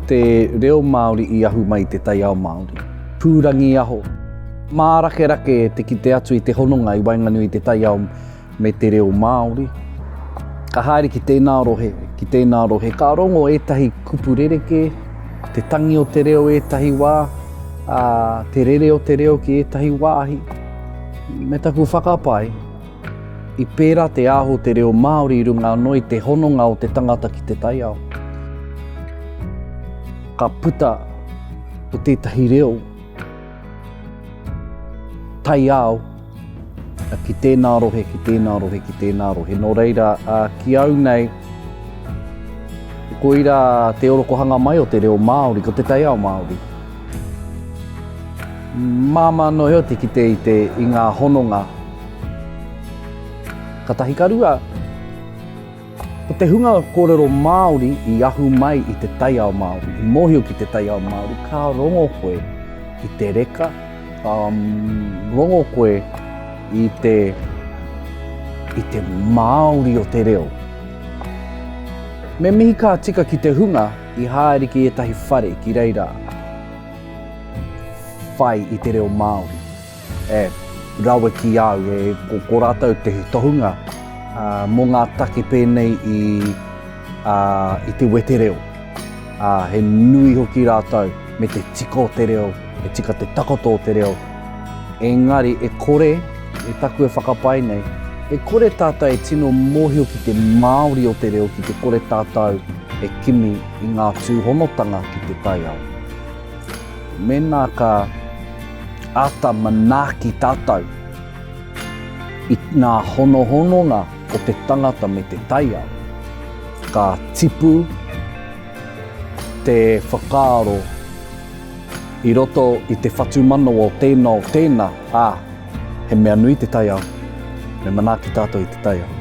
Te Reo Māori I ahu mai te Taiao Māori. Pūrangi aho. Mārake rake te kite atu I te hononga I Wainganui te Taiao me te Reo Māori. Ka haere ki tēnā rohe, ka rongo ētahi kupu rereke, te tangi o te reo ētahi wā, te rere o te reo ki ētahi wāhi. Me taku whakapai, I pērā te aho te Reo Māori I runga noi te hononga o te tangata ki te Taiao. Ka puta o tētahi reo, Taiao, ki tēnā rohe. Nō reira, ki au nei, ko ira te orokohanga mai o te Reo Māori, ko te Taiao Māori. Māma no heo te kite I ngā hononga. Ka tahi karua, ko te hunga kōrero Māori I ahu mai I te Taiao Māori, I mohio ki te Taiao Māori, ka rongo koe I te reka, ka rongo koe I te Māori o te reo. Me mihi ka tika ki te hunga I haere ki etahi whare ki reira whai I te Reo Māori. Rawe ki au, ko rātou te tohunga mō ngā take pēnei I te wete reo. He nui hoki rātou me te tika o te reo, e tika te takoto o te reo. Engari, e kore, e taku e whakapai nei, e kore tātou e tino mōhio ki te Māori o te reo, ki te kore tātou e kimi I ngā tūhonotanga ki te Taiao. Mēnā ka ata manaki tātou I ngā honohononga o te tangata me te Taiao. Ka tipu te whakaaro I roto I te whatumano o tēnā, he mea nui te Taiao, me manaki tātou I te Taiao.